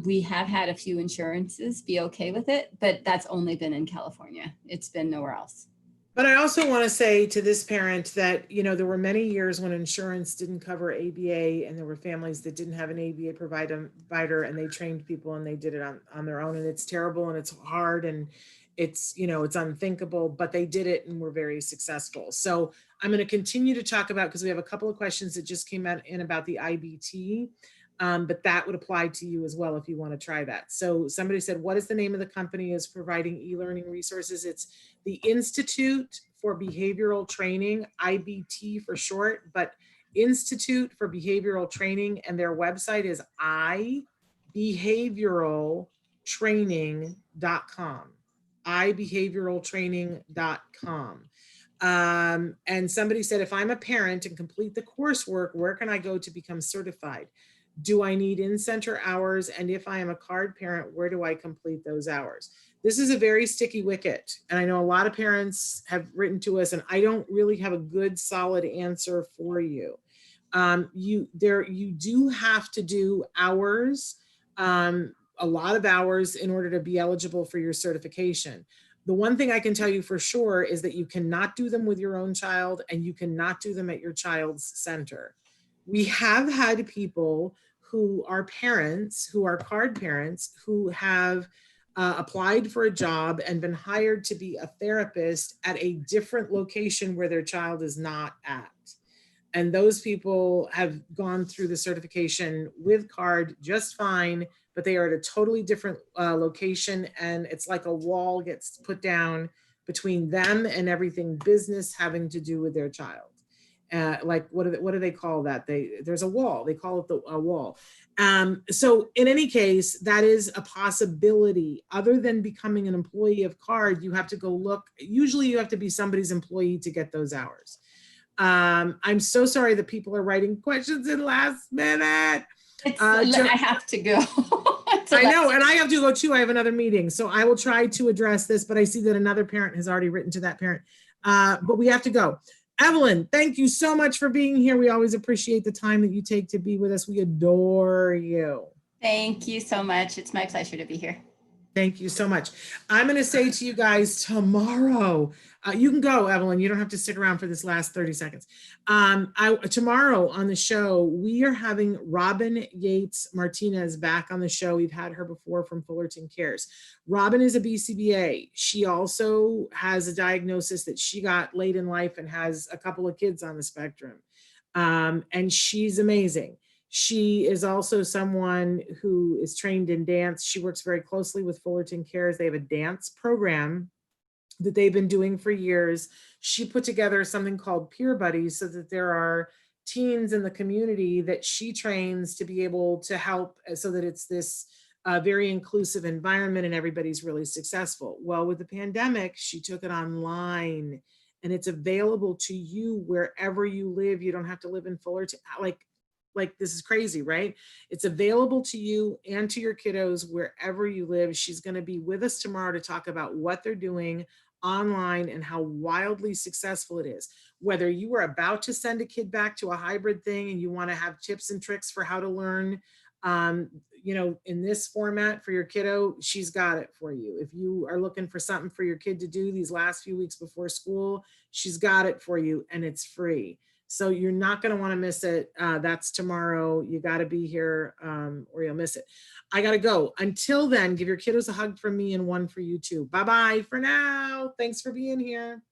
we have had a few insurances be okay with it, but that's only been in California. It's been nowhere else. But I also want to say to this parent that, there were many years when insurance didn't cover ABA, and there were families that didn't have an ABA provider, and they trained people and they did it on their own. And it's terrible and it's hard and it's, it's unthinkable, but they did it and were very successful. So I'm going to continue to talk about, because we have a couple of questions that just came in about the IBT. But that would apply to you as well if you want to try that. So somebody said, what is the name of the company is providing e-learning resources? It's the Institute for Behavioral Training, IBT for short, but Institute for Behavioral Training, and their website is ibehavioraltraining.com. ibehavioraltraining.com. And somebody said, if I'm a parent and complete the coursework, where can I go to become certified? Do I need in-center hours? And if I am a card parent, where do I complete those hours? This is a very sticky wicket. And I know a lot of parents have written to us, and I don't really have a good, solid answer for you. You do have to do hours, a lot of hours in order to be eligible for your certification. The one thing I can tell you for sure is that you cannot do them with your own child, and you cannot do them at your child's center. We have had people who are parents, who are card parents, who have applied for a job and been hired to be a therapist at a different location where their child is not at. And those people have gone through the certification with card just fine, but they are at a totally different location. And it's like a wall gets put down between them and everything business having to do with their child. Like what do they call that? There's a wall. They call it a wall. So in any case, that is a possibility. Other than becoming an employee of card, you have to go look. Usually, you have to be somebody's employee to get those hours. I'm so sorry that people are writing questions in last minute. I have to go. I know, and I have to go too. I have another meeting, so I will try to address this. But I see that another parent has already written to that parent. But we have to go. Evelyn, thank you so much for being here. We always appreciate the time that you take to be with us. We adore you. Thank you so much. It's my pleasure to be here. Thank you so much. I'm going to say to you guys tomorrow, you can go, Evelyn. You don't have to stick around for this last 30 seconds. Tomorrow on the show, we are having Robin Yates Martinez back on the show. We've had her before from Fullerton Cares. Robin is a BCBA. She also has a diagnosis that she got late in life and has a couple of kids on the spectrum. And she's amazing. She is also someone who is trained in dance. She works very closely with Fullerton Cares. They have a dance program that they've been doing for years. She put together something called Peer Buddies so that there are teens in the community that she trains to be able to help so that it's this very inclusive environment and everybody's really successful. Well, with the pandemic, she took it online and it's available to you wherever you live. You don't have to live in Fullerton. Like this is crazy, right? It's available to you and to your kiddos wherever you live. She's going to be with us tomorrow to talk about what they're doing online and how wildly successful it is. Whether you are about to send a kid back to a hybrid thing and you want to have tips and tricks for how to learn You know, in this format for your kiddo, she's got it for you. If you are looking for something for your kid to do these last few weeks before school, she's got it for you, and it's free. So you're not going to want to miss it. That's tomorrow. You got to be here or you'll miss it. I got to go. Until then, give your kiddos a hug from me and one for you too. Bye-bye for now. Thanks for being here.